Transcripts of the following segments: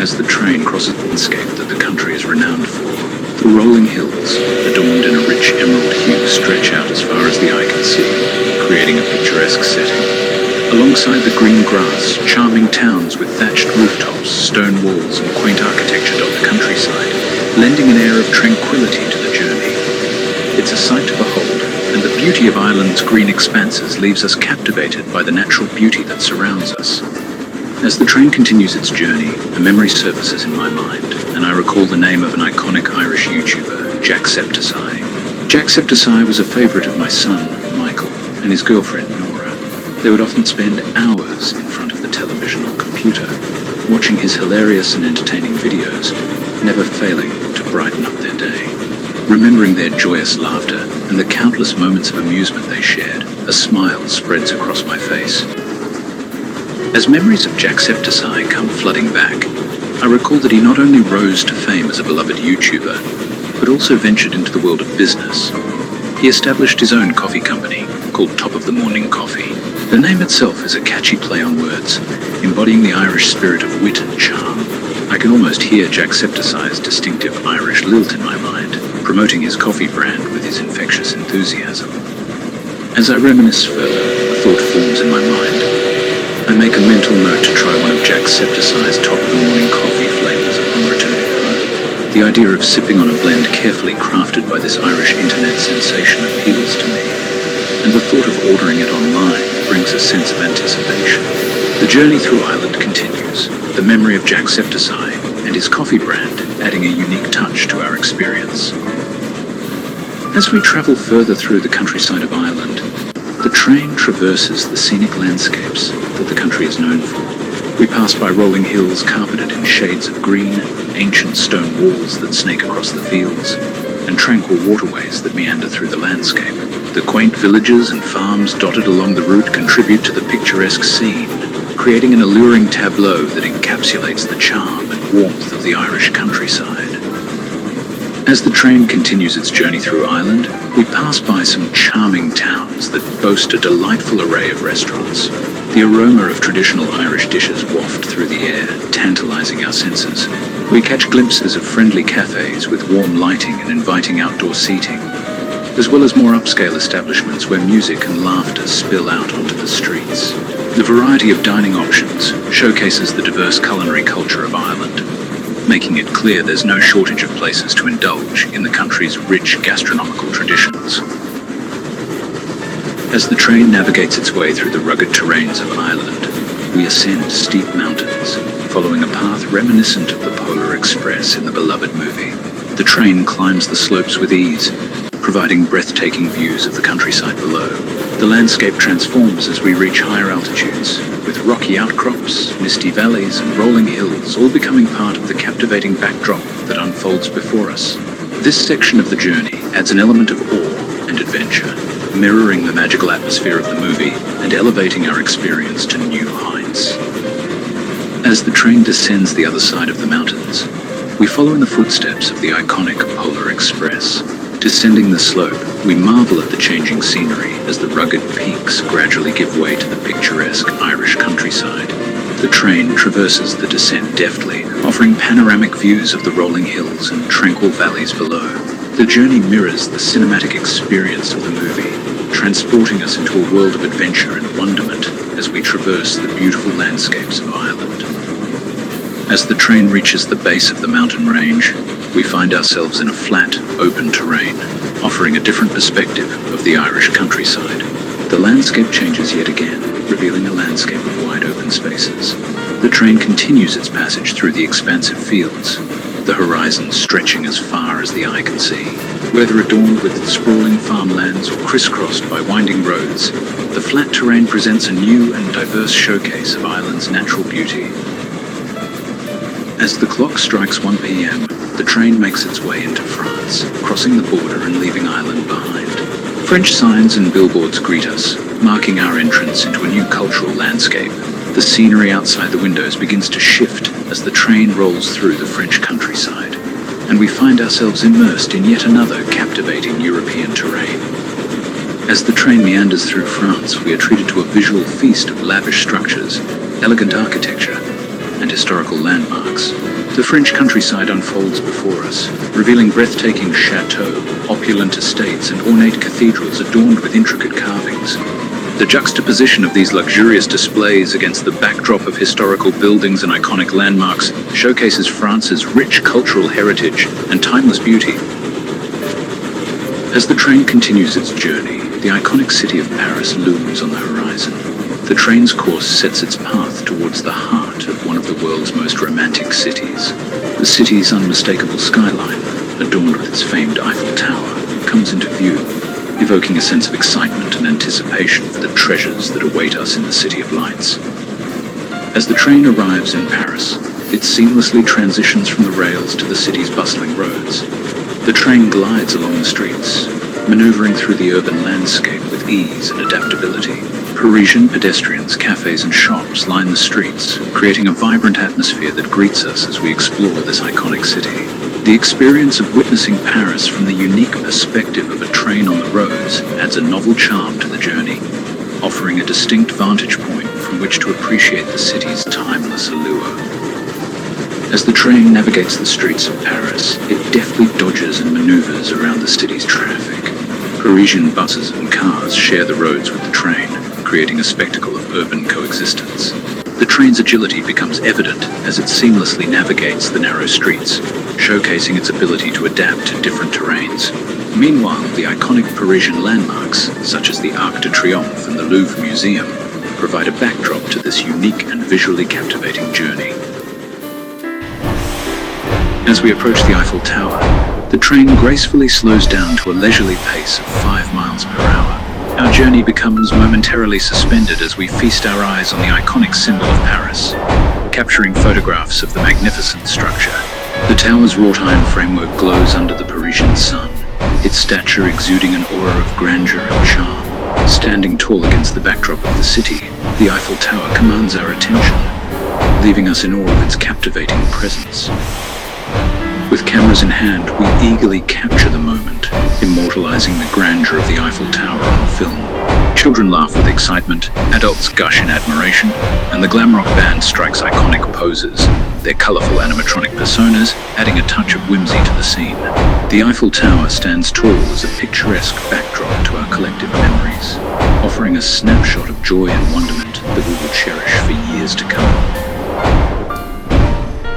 as the train crosses the landscape that the country is renowned for. The rolling hills, adorned in a rich emerald hue, stretch out as far as the eye can see, creating a picturesque setting. Alongside the green grass, charming towns with thatched rooftops, stone walls, and quaint architecture dot the countryside, lending an air of tranquility to the journey. It's a sight to behold, and the beauty of Ireland's green expanses leaves us captivated by the natural beauty that surrounds us. As the train continues its journey, a memory surfaces in my mind, and I recall the name of an iconic Irish YouTuber, Jacksepticeye. Jacksepticeye was a favorite of my son, Michael, and his girlfriend, Nora. They would often spend hours in front of the television or computer, watching his hilarious and entertaining videos, never failing to brighten up their day. Remembering their joyous laughter and the countless moments of amusement they shared, a smile spreads across my face. As memories of Jacksepticeye come flooding back, I recall that he not only rose to fame as a beloved YouTuber, but also ventured into the world of business. He established his own coffee company called Top of the Morning Coffee. The name itself is a catchy play on words, embodying the Irish spirit of wit and charm. I can almost hear Jacksepticeye's distinctive Irish lilt in my mind, promoting his coffee brand with his infectious enthusiasm. As I reminisce further, a thought forms in my mind. I make a mental note to try one of Jacksepticeye's Top of the Morning Coffee flavors upon returning home. The idea of sipping on a blend carefully crafted by this Irish internet sensation appeals to me, and the thought of ordering it online brings a sense of anticipation. The journey through Ireland continues, the memory of Jacksepticeye and his coffee brand adding a unique touch to our experience. As we travel further through the countryside of Ireland, the train traverses the scenic landscapes that the country is known for. We pass by rolling hills carpeted in shades of green, ancient stone walls that snake across the fields, and tranquil waterways that meander through the landscape. The quaint villages and farms dotted along the route contribute to the picturesque scene, creating an alluring tableau that encapsulates the charm and warmth of the Irish countryside. As the train continues its journey through Ireland, we pass by some charming towns that boast a delightful array of restaurants. The aroma of traditional Irish dishes waft through the air, tantalizing our senses. We catch glimpses of friendly cafes with warm lighting and inviting outdoor seating, as well as more upscale establishments where music and laughter spill out onto the streets. The variety of dining options showcases the diverse culinary culture of Ireland, making it clear there's no shortage of places to indulge in the country's rich gastronomical traditions. As the train navigates its way through the rugged terrains of Ireland, we ascend steep mountains, following a path reminiscent of the Polar Express in the beloved movie. The train climbs the slopes with ease, providing breathtaking views of the countryside below. The landscape transforms as we reach higher altitudes, with rocky outcrops, misty valleys, and rolling hills all becoming part of the captivating backdrop that unfolds before us. This section of the journey adds an element of awe and adventure, mirroring the magical atmosphere of the movie and elevating our experience to new heights. As the train descends the other side of the mountains, we follow in the footsteps of the iconic Polar Express. Descending the slope, we marvel at the changing scenery as the rugged peaks gradually give way to the picturesque Irish countryside. The train traverses the descent deftly, offering panoramic views of the rolling hills and tranquil valleys below. The journey mirrors the cinematic experience of the movie, transporting us into a world of adventure and wonderment as we traverse the beautiful landscapes of Ireland. As the train reaches the base of the mountain range, we find ourselves in a flat, open terrain, offering a different perspective of the Irish countryside. The landscape changes yet again, revealing a landscape of wide open spaces. The train continues its passage through the expansive fields, the horizon stretching as far as the eye can see. Whether adorned with sprawling farmlands or crisscrossed by winding roads, the flat terrain presents a new and diverse showcase of Ireland's natural beauty. As the clock strikes 1 p.m., the train makes its way into France, crossing the border and leaving Ireland behind. French signs and billboards greet us, marking our entrance into a new cultural landscape. The scenery outside the windows begins to shift as the train rolls through the French countryside, and we find ourselves immersed in yet another captivating European terrain. As the train meanders through France, we are treated to a visual feast of lavish structures, elegant architecture, and historical landmarks. The French countryside unfolds before us, revealing breathtaking chateaux, opulent estates, and ornate cathedrals adorned with intricate carvings. The juxtaposition of these luxurious displays against the backdrop of historical buildings and iconic landmarks showcases France's rich cultural heritage and timeless beauty. As the train continues its journey, the iconic city of Paris looms on the horizon. The train's course sets its path towards the heart of one of the world's most romantic cities. The city's unmistakable skyline, adorned with its famed Eiffel Tower, comes into view, evoking a sense of excitement and anticipation for the treasures that await us in the City of Lights. As the train arrives in Paris, it seamlessly transitions from the rails to the city's bustling roads. The train glides along the streets, maneuvering through the urban landscape with ease and adaptability. Parisian pedestrians, cafes, and shops line the streets, creating a vibrant atmosphere that greets us as we explore this iconic city. The experience of witnessing Paris from the unique perspective of a train on the roads adds a novel charm to the journey, offering a distinct vantage point from which to appreciate the city's timeless allure. As the train navigates the streets of Paris, it deftly dodges and maneuvers around the city's traffic. Parisian buses and cars share the roads with the train, creating a spectacle of urban coexistence. The train's agility becomes evident as it seamlessly navigates the narrow streets, showcasing its ability to adapt to different terrains. Meanwhile, the iconic Parisian landmarks, such as the Arc de Triomphe and the Louvre Museum, provide a backdrop to this unique and visually captivating journey. As we approach the Eiffel Tower, the train gracefully slows down to a leisurely pace of 5 miles per hour. Our journey becomes momentarily suspended as we feast our eyes on the iconic symbol of Paris, capturing photographs of the magnificent structure. The tower's wrought iron framework glows under the Parisian sun, its stature exuding an aura of grandeur and charm. Standing tall against the backdrop of the city, the Eiffel Tower commands our attention, leaving us in awe of its captivating presence. With cameras in hand, we eagerly capture the moment, immortalizing the grandeur of the Eiffel Tower on film. Children laugh with excitement, adults gush in admiration, and the glam rock band strikes iconic poses, their colorful animatronic personas adding a touch of whimsy to the scene. The Eiffel Tower stands tall as a picturesque backdrop to our collective memories, offering a snapshot of joy and wonderment that we will cherish for years to come.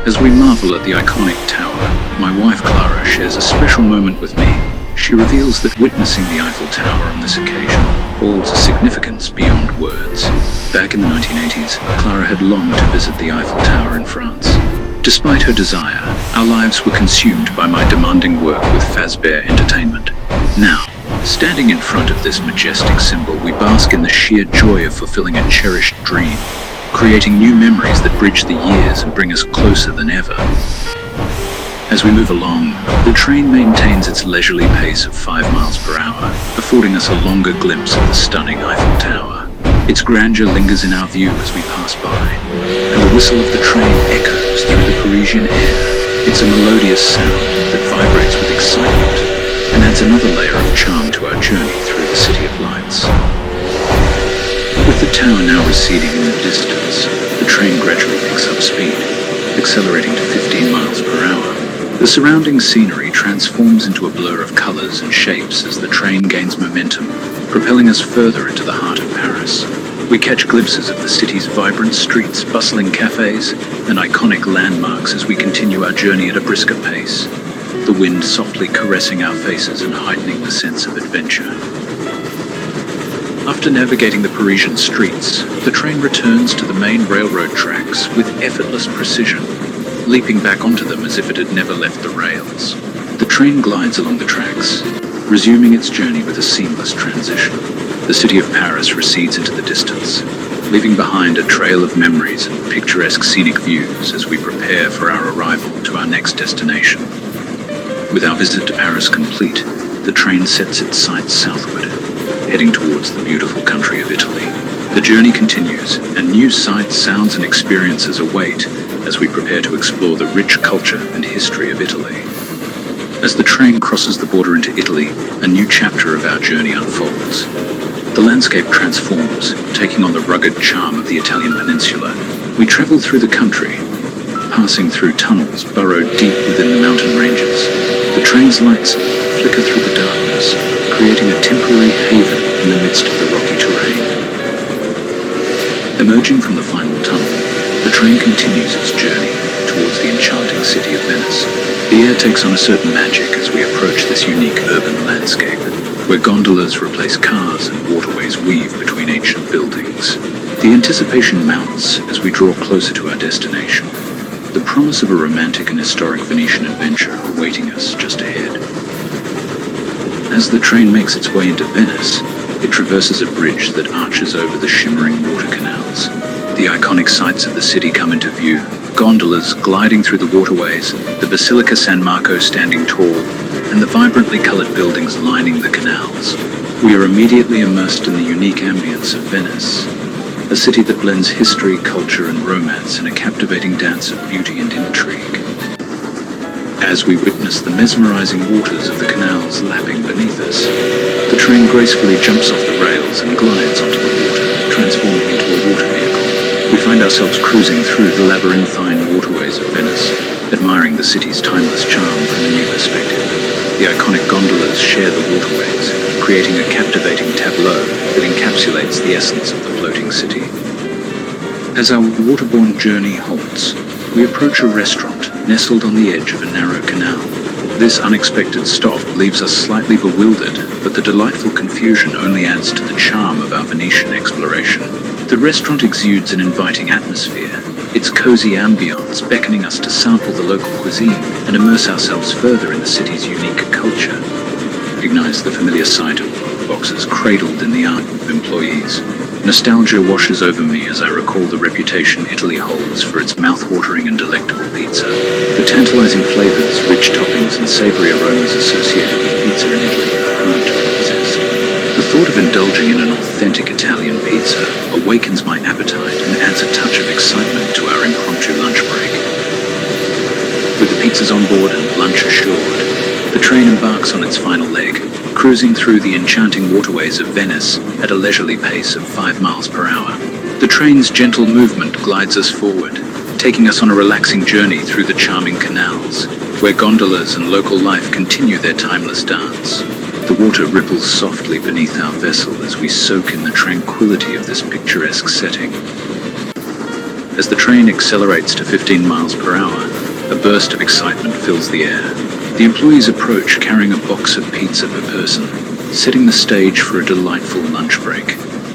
As we marvel at the iconic tower, my wife Clara shares a special moment with me. She reveals that witnessing the Eiffel Tower on this occasion holds a significance beyond words. Back in the 1980s, Clara had longed to visit the Eiffel Tower in France. Despite her desire, our lives were consumed by my demanding work with Fazbear Entertainment. Now, standing in front of this majestic symbol, we bask in the sheer joy of fulfilling a cherished dream, creating new memories that bridge the years and bring us closer than ever. As we move along, the train maintains its leisurely pace of 5 miles per hour, affording us a longer glimpse of the stunning Eiffel Tower. Its grandeur lingers in our view as we pass by, and the whistle of the train echoes through the Parisian air. It's a melodious sound that vibrates with excitement and adds another layer of charm to our journey through the City of Lights. With the tower now receding in the distance, the train gradually picks up speed, accelerating to 15 miles per hour. The surrounding scenery transforms into a blur of colors and shapes as the train gains momentum, propelling us further into the heart of Paris. We catch glimpses of the city's vibrant streets, bustling cafes, and iconic landmarks as we continue our journey at a brisker pace, the wind softly caressing our faces and heightening the sense of adventure. After navigating the Parisian streets, the train returns to the main railroad tracks with effortless precision, leaping back onto them as if it had never left the rails. The train glides along the tracks, resuming its journey with a seamless transition. The city of Paris recedes into the distance, leaving behind a trail of memories and picturesque scenic views as we prepare for our arrival to our next destination. With our visit to Paris complete, the train sets its sights southward, heading towards the beautiful country of Italy. The journey continues, and new sights, sounds, and experiences await as we prepare to explore the rich culture and history of Italy. As the train crosses the border into Italy, a new chapter of our journey unfolds. The landscape transforms, taking on the rugged charm of the Italian peninsula. We travel through the country, passing through tunnels burrowed deep within the mountain ranges. The train's lights flicker through the darkness, creating a temporary haven in the midst of the rocky terrain. Emerging from the final tunnel, the train continues its journey towards the enchanting city of Venice. The air takes on a certain magic as we approach this unique urban landscape, where gondolas replace cars and waterways weave between ancient buildings. The anticipation mounts as we draw closer to our destination, the promise of a romantic and historic Venetian adventure awaiting us just ahead. As the train makes its way into Venice, it traverses a bridge that arches over the shimmering water canals. The iconic sights of the city come into view, gondolas gliding through the waterways, the Basilica San Marco standing tall, and the vibrantly colored buildings lining the canals. We are immediately immersed in the unique ambience of Venice, a city that blends history, culture, and romance in a captivating dance of beauty and intrigue. As we witness the mesmerizing waters of the canals lapping beneath us, the train gracefully jumps off the rails and glides onto the water, transforming into a water vehicle. We find ourselves cruising through the labyrinthine waterways of Venice, admiring the city's timeless charm from a new perspective. The iconic gondolas share the waterways, creating a captivating tableau that encapsulates the essence of the floating city. As our waterborne journey halts, we approach a restaurant nestled on the edge of a narrow canal. This unexpected stop leaves us slightly bewildered, but the delightful confusion only adds to the charm of our Venetian exploration. The restaurant exudes an inviting atmosphere, its cozy ambience beckoning us to sample the local cuisine and immerse ourselves further in the city's unique culture. Recognize the familiar sight of boxes cradled in the art of employees. Nostalgia washes over me as I recall the reputation Italy holds for its mouth-watering and delectable pizza. The tantalizing flavors, rich toppings, and savory aromas associated with pizza in Italy are hard to resist. The thought of indulging in an authentic Italian pizza awakens my appetite and adds a touch of excitement to our impromptu lunch break. With the pizzas on board and lunch assured, the train embarks on its final leg, cruising through the enchanting waterways of Venice at a leisurely pace of 5 miles per hour. The train's gentle movement glides us forward, taking us on a relaxing journey through the charming canals, where gondolas and local life continue their timeless dance. The water ripples softly beneath our vessel as we soak in the tranquility of this picturesque setting. As the train accelerates to 15 miles per hour, a burst of excitement fills the air. The employees approach carrying a box of pizza per person, setting the stage for a delightful lunch break.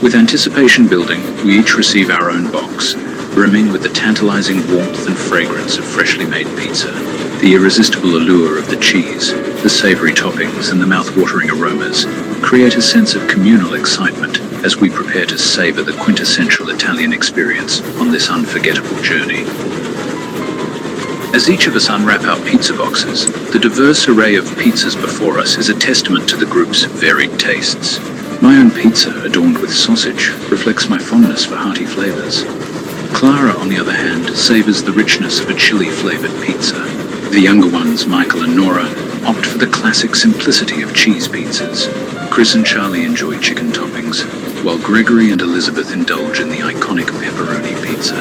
With anticipation building, we each receive our own box, brimming with the tantalizing warmth and fragrance of freshly made pizza. The irresistible allure of the cheese, the savory toppings, and the mouth-watering aromas create a sense of communal excitement as we prepare to savor the quintessential Italian experience on this unforgettable journey. As each of us unwrap our pizza boxes, the diverse array of pizzas before us is a testament to the group's varied tastes. My own pizza, adorned with sausage, reflects my fondness for hearty flavors. Clara, on the other hand, savors the richness of a chili-flavored pizza. The younger ones, Michael and Nora, opt for the classic simplicity of cheese pizzas. Chris and Charlie enjoy chicken toppings, while Gregory and Elizabeth indulge in the iconic pepperoni pizza.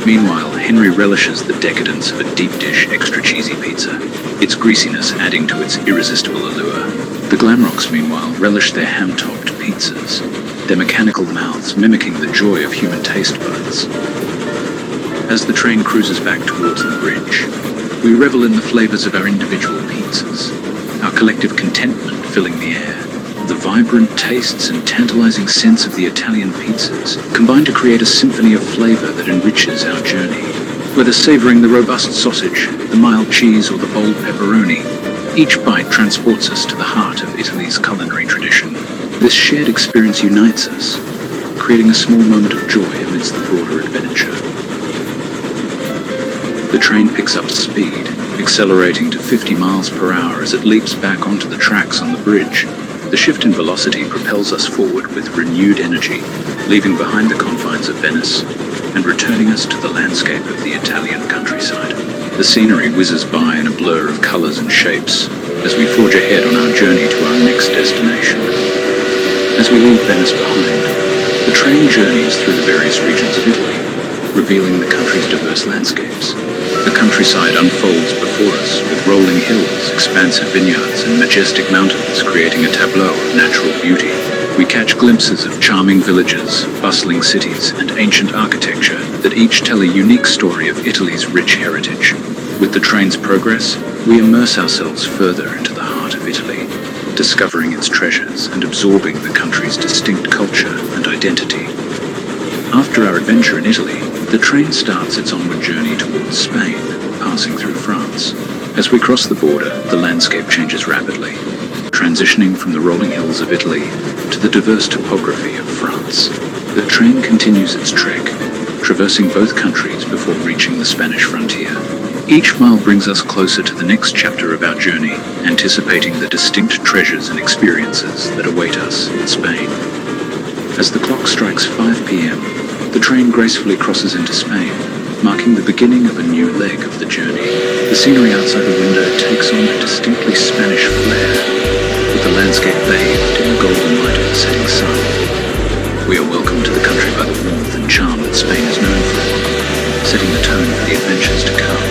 Meanwhile, Henry relishes the decadence of a deep dish extra cheesy pizza, its greasiness adding to its irresistible allure. The Glamrocks, meanwhile, relish their ham-topped pizzas, their mechanical mouths mimicking the joy of human taste buds. As the train cruises back towards the bridge, we revel in the flavors of our individual pizzas, our collective contentment filling the air. The vibrant tastes and tantalizing sense of the Italian pizzas combine to create a symphony of flavor that enriches our journey. Whether savoring the robust sausage, the mild cheese, or the bold pepperoni, each bite transports us to the heart of Italy's culinary tradition. This shared experience unites us, creating a small moment of joy amidst the broader adventure. The train picks up speed, accelerating to 50 miles per hour as it leaps back onto the tracks on the bridge. The shift in velocity propels us forward with renewed energy, leaving behind the confines of Venice and returning us to the landscape of the Italian countryside. The scenery whizzes by in a blur of colors and shapes as we forge ahead on our journey to our next destination. As we leave Venice behind, the train journeys through the various regions of Italy, revealing the country's diverse landscapes. The countryside unfolds before us with rolling hills, expansive vineyards, and majestic mountains creating a tableau of natural beauty. We catch glimpses of charming villages, bustling cities, and ancient architecture that each tell a unique story of Italy's rich heritage. With the train's progress, we immerse ourselves further into the heart of Italy, discovering its treasures and absorbing the country's distinct culture and identity. After our adventure in Italy, the train starts its onward journey towards Spain, passing through France. As we cross the border, the landscape changes rapidly, transitioning from the rolling hills of Italy to the diverse topography of France. The train continues its trek, traversing both countries before reaching the Spanish frontier. Each mile brings us closer to the next chapter of our journey, anticipating the distinct treasures and experiences that await us in Spain. As the clock strikes 5 p.m., the train gracefully crosses into Spain, marking the beginning of a new leg of the journey. The scenery outside the window takes on a distinctly Spanish flair, with the landscape bathed in the golden light of the setting sun. We are welcomed to the country by the warmth and charm that Spain is known for, setting the tone for the adventures to come.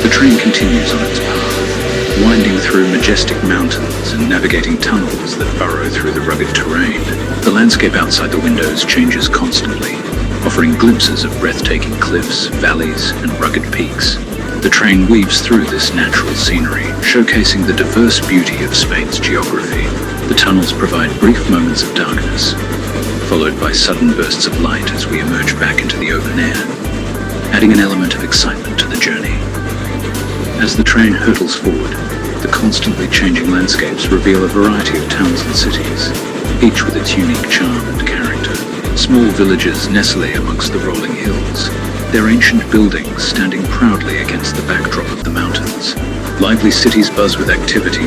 The train continues on its path, winding through majestic mountains and navigating tunnels that burrow through the rugged terrain. The landscape outside the windows changes constantly, offering glimpses of breathtaking cliffs, valleys, and rugged peaks. The train weaves through this natural scenery, showcasing the diverse beauty of Spain's geography. The tunnels provide brief moments of darkness, followed by sudden bursts of light as we emerge back into the open air, adding an element of excitement to the journey. As the train hurtles forward, the constantly changing landscapes reveal a variety of towns and cities, each with its unique charm and character. Small villages nestle amongst the rolling hills, their ancient buildings standing proudly against the backdrop of the mountains. Lively cities buzz with activity,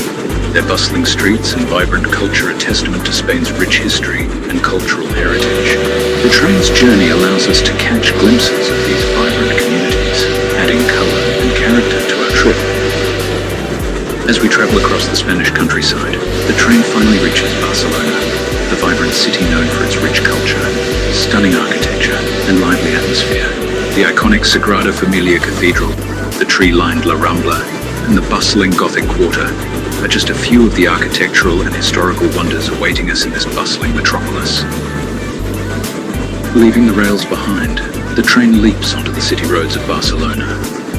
their bustling streets and vibrant culture a testament to Spain's rich history and cultural heritage. The train's journey allows us to catch glimpses of these vibrant communities, adding color and character to our trip. As we travel across the Spanish countryside, the train finally reaches Barcelona, the vibrant city known for its rich culture, stunning architecture, and lively atmosphere. The iconic Sagrada Familia Cathedral, the tree-lined La Rambla, and the bustling Gothic Quarter are just a few of the architectural and historical wonders awaiting us in this bustling metropolis. Leaving the rails behind, the train leaps onto the city roads of Barcelona,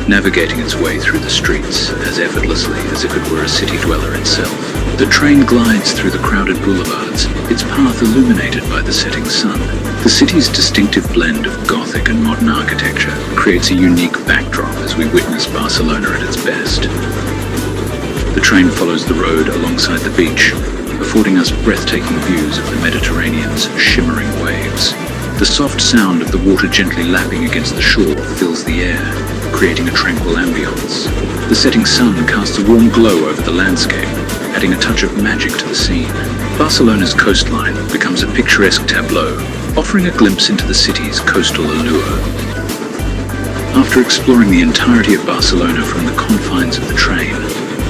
navigating its way through the streets as effortlessly as if it were a city dweller itself. The train glides through the crowded boulevards, its path illuminated by the setting sun. The city's distinctive blend of Gothic and modern architecture creates a unique backdrop as we witness Barcelona at its best. The train follows the road alongside the beach, affording us breathtaking views of the Mediterranean's shimmering waves. The soft sound of the water gently lapping against the shore fills the air, creating a tranquil ambience. The setting sun casts a warm glow over the landscape, adding a touch of magic to the scene. Barcelona's coastline becomes a picturesque tableau, offering a glimpse into the city's coastal allure. After exploring the entirety of Barcelona from the confines of the train,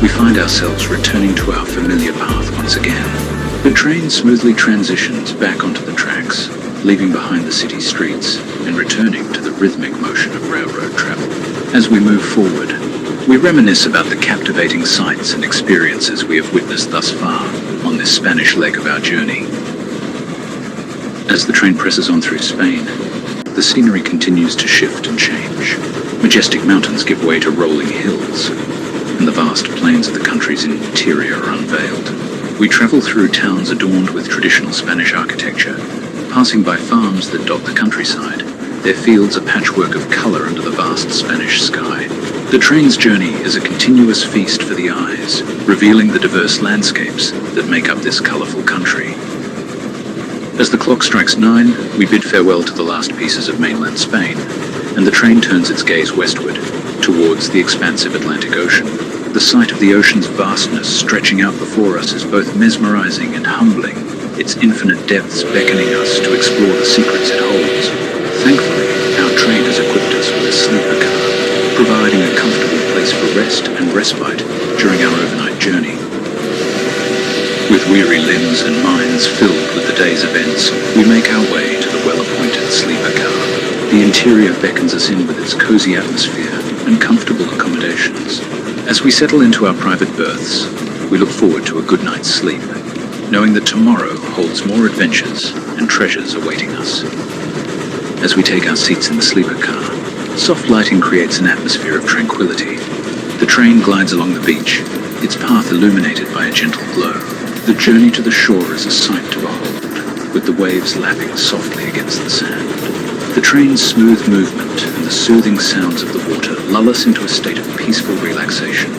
we find ourselves returning to our familiar path once again. The train smoothly transitions back onto the tracks, leaving behind the city streets and returning to the rhythmic motion of railroad travel. As we move forward, we reminisce about the captivating sights and experiences we have witnessed thus far on this Spanish leg of our journey. As the train presses on through Spain, the scenery continues to shift and change. Majestic mountains give way to rolling hills, and the vast plains of the country's interior are unveiled. We travel through towns adorned with traditional Spanish architecture, passing by farms that dot the countryside, their fields a patchwork of color under the vast Spanish sky. The train's journey is a continuous feast for the eyes, revealing the diverse landscapes that make up this colorful country. As the clock strikes 9, we bid farewell to the last pieces of mainland Spain, and the train turns its gaze westward, towards the expansive Atlantic Ocean. The sight of the ocean's vastness stretching out before us is both mesmerizing and humbling, its infinite depths beckoning us to explore the secrets it holds. Thankfully, our train has equipped us with a sleeper car, providing a comfortable place for rest and respite during our overnight journey. With weary limbs and minds filled with the day's events, we make our way to the well-appointed sleeper car. The interior beckons us in with its cozy atmosphere, and comfortable accommodations. As we settle into our private berths, we look forward to a good night's sleep, knowing that tomorrow holds more adventures and treasures awaiting us. As we take our seats in the sleeper car, soft lighting creates an atmosphere of tranquility. The train glides along the beach, its path illuminated by a gentle glow. The journey to the shore is a sight to behold, with the waves lapping softly against the sand. The train's smooth movement and the soothing sounds of the water lull us into a state of peaceful relaxation,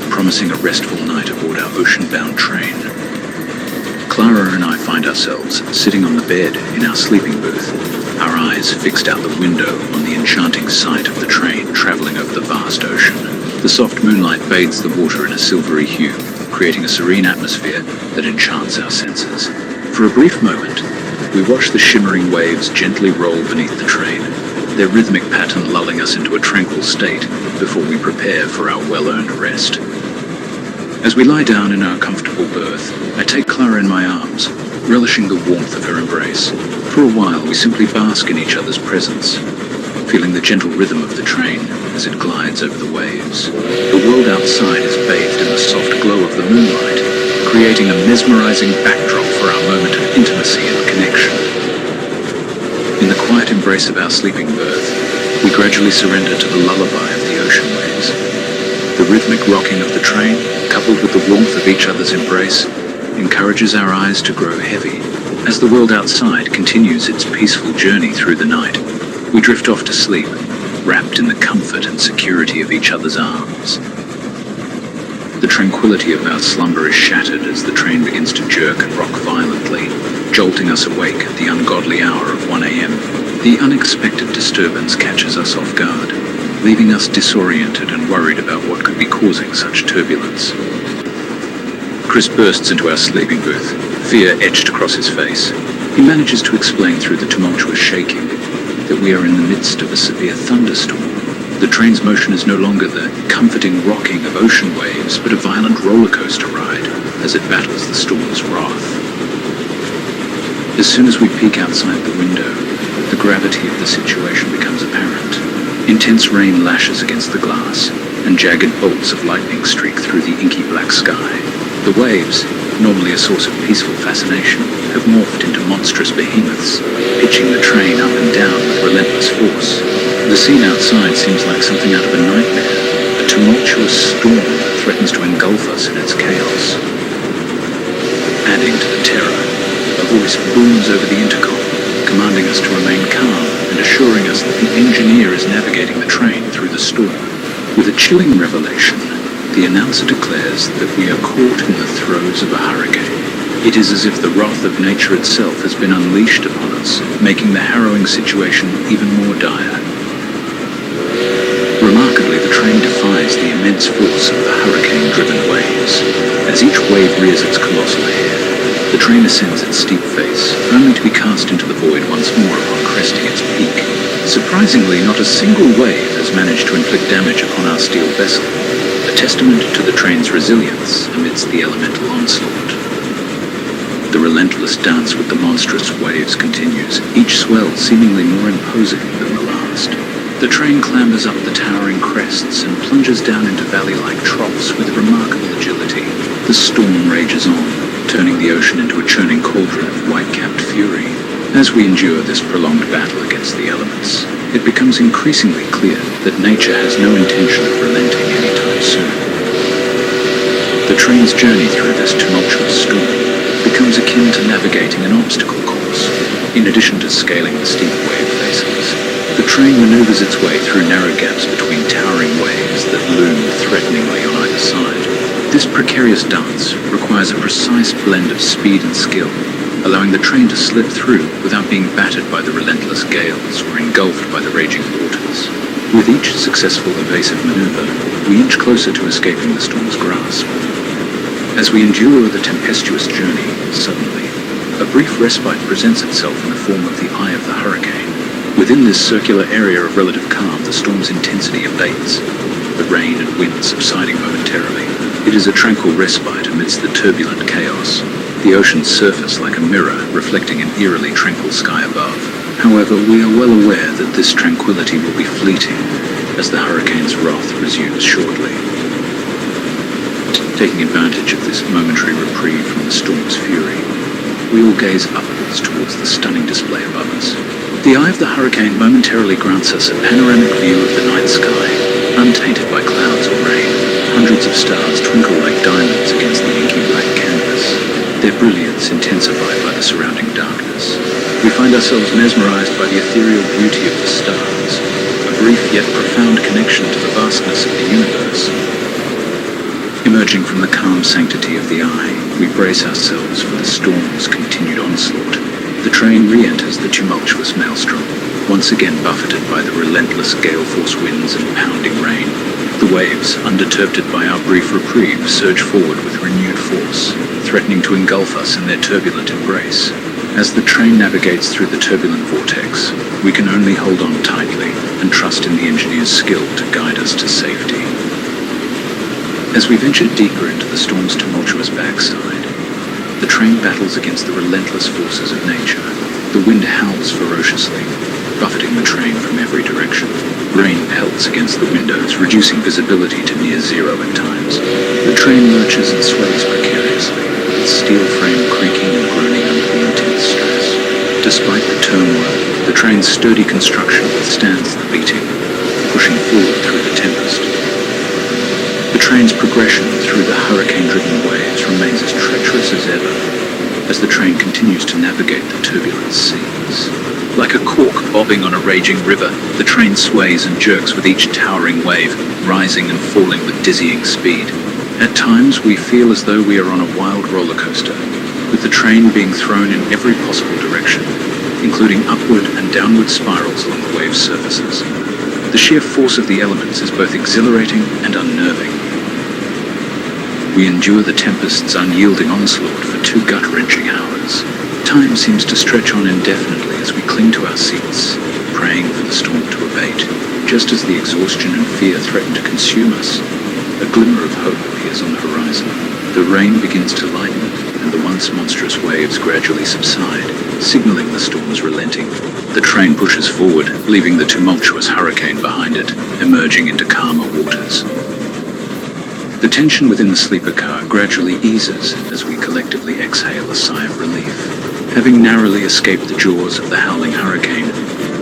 promising a restful night aboard our ocean-bound train. Clara and I find ourselves sitting on the bed in our sleeping booth, our eyes fixed out the window on the enchanting sight of the train traveling over the vast ocean. The soft moonlight bathes the water in a silvery hue, creating a serene atmosphere that enchants our senses. For a brief moment, we watch the shimmering waves gently roll beneath the train, their rhythmic pattern lulling us into a tranquil state before we prepare for our well-earned rest. As we lie down in our comfortable berth, I take Clara in my arms, relishing the warmth of her embrace. For a while, we simply bask in each other's presence, feeling the gentle rhythm of the train as it glides over the waves. The world outside is bathed in the soft glow of the moonlight, creating a mesmerizing backdrop for our moment of intimacy and connection. In the quiet embrace of our sleeping berth, we gradually surrender to the lullaby of the ocean waves. The rhythmic rocking of the train, coupled with the warmth of each other's embrace, encourages our eyes to grow heavy. As the world outside continues its peaceful journey through the night, we drift off to sleep, wrapped in the comfort and security of each other's arms. The tranquility of our slumber is shattered as the train begins to jerk and rock violently, jolting us awake at the ungodly hour of 1 a.m. The unexpected disturbance catches us off guard, leaving us disoriented and worried about what could be causing such turbulence. Chris bursts into our sleeping booth, fear etched across his face. He manages to explain through the tumultuous shaking that we are in the midst of a severe thunderstorm. The train's motion is no longer the comforting rocking of ocean waves, but a violent roller coaster ride as it battles the storm's wrath. As soon as we peek outside the window, the gravity of the situation becomes apparent. Intense rain lashes against the glass, and jagged bolts of lightning streak through the inky black sky. The waves, normally a source of peaceful fascination, have morphed into monstrous behemoths, pitching the train up and down with relentless force. The scene outside seems like something out of a nightmare, a tumultuous storm that threatens to engulf us in its chaos. Adding to the terror, a voice booms over the intercom, commanding us to remain calm and assuring us that the engineer is navigating the train through the storm. With a chilling revelation, the announcer declares that we are caught in the throes of a hurricane. It is as if the wrath of nature itself has been unleashed upon us, making the harrowing situation even more dire. Remarkably, the train defies the immense force of the hurricane-driven waves. As each wave rears its colossal head, the train ascends its steep face, only to be cast into the void once more upon cresting its peak. Surprisingly, not a single wave has managed to inflict damage upon our steel vessel, a testament to the train's resilience amidst the elemental onslaught. The relentless dance with the monstrous waves continues, each swell seemingly more imposing than the last. The train clambers up the towering crests and plunges down into valley-like troughs with remarkable agility. The storm rages on, turning the ocean into a churning cauldron of white-capped fury. As we endure this prolonged battle against the elements, it becomes increasingly clear that nature has no intention of relenting anytime soon. The train's journey through this tumultuous storm becomes akin to navigating an obstacle course. In addition to scaling the steep wave faces, the train maneuvers its way through narrow gaps between towering waves that loom threateningly on either side. This precarious dance requires a precise blend of speed and skill, allowing the train to slip through without being battered by the relentless gales or engulfed by the raging waters. With each successful evasive maneuver, we inch closer to escaping the storm's grasp. As we endure the tempestuous journey, suddenly, a brief respite presents itself in the form of the eye of the hurricane. Within this circular area of relative calm, the storm's intensity abates, the rain and wind subsiding momentarily. It is a tranquil respite amidst the turbulent chaos, the ocean's surface like a mirror reflecting an eerily tranquil sky above. However, we are well aware that this tranquility will be fleeting, as the hurricane's wrath resumes shortly. Taking advantage of this momentary reprieve from the storm's fury, we all gaze upwards towards the stunning display above us. The eye of the hurricane momentarily grants us a panoramic view of the night sky, untainted by clouds or rain. Hundreds of stars twinkle like diamonds against the inky black canvas, their brilliance intensified by the surrounding darkness. We find ourselves mesmerized by the ethereal beauty of the stars, a brief yet profound connection to the vastness of the universe. Emerging from the calm sanctity of the eye, we brace ourselves for the storm's continued onslaught. The train re-enters the tumultuous maelstrom, once again buffeted by the relentless gale-force winds and pounding rain. The waves, undeterred by our brief reprieve, surge forward with renewed force, threatening to engulf us in their turbulent embrace. As the train navigates through the turbulent vortex, we can only hold on tightly and trust in the engineer's skill to guide us to safety. As we venture deeper into the storm's tumultuous backside, the train battles against the relentless forces of nature. The wind howls ferociously, buffeting the train from every direction. Rain pelts against the windows, reducing visibility to near zero at times. The train lurches and sways precariously, its steel frame creaking and groaning under the intense stress. Despite the turmoil, the train's sturdy construction withstands the beating, pushing forward through the tempest. The train's progression through the hurricane-driven waves remains as treacherous as ever, as the train continues to navigate the turbulent seas. Like a cork bobbing on a raging river, the train sways and jerks with each towering wave, rising and falling with dizzying speed. At times, we feel as though we are on a wild roller coaster, with the train being thrown in every possible direction, including upward and downward spirals along the wave's surfaces. The sheer force of the elements is both exhilarating and unnerving. We endure the tempest's unyielding onslaught for 2 gut-wrenching hours. Time seems to stretch on indefinitely as we cling to our seats, praying for the storm to abate. Just as the exhaustion and fear threaten to consume us, a glimmer of hope appears on the horizon. The rain begins to lighten, and the once monstrous waves gradually subside, signaling the storm's relenting. The train pushes forward, leaving the tumultuous hurricane behind it, emerging into calmer waters. The tension within the sleeper car gradually eases as we collectively exhale a sigh of relief. Having narrowly escaped the jaws of the howling hurricane,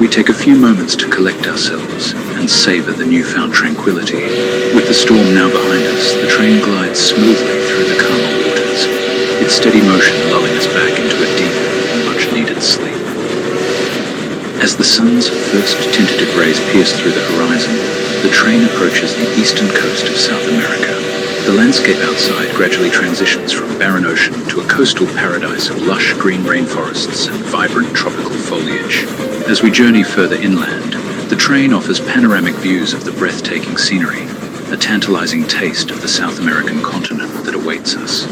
we take a few moments to collect ourselves and savor the newfound tranquility. With the storm now behind us, the train glides smoothly through the calmer waters, its steady motion lulling us back into a deep and much-needed sleep. As the sun's first tentative rays pierce through the horizon, the train approaches the eastern coast of South America. The landscape outside gradually transitions from barren ocean to a coastal paradise of lush green rainforests and vibrant tropical foliage. As we journey further inland, the train offers panoramic views of the breathtaking scenery, a tantalizing taste of the South American continent that awaits us.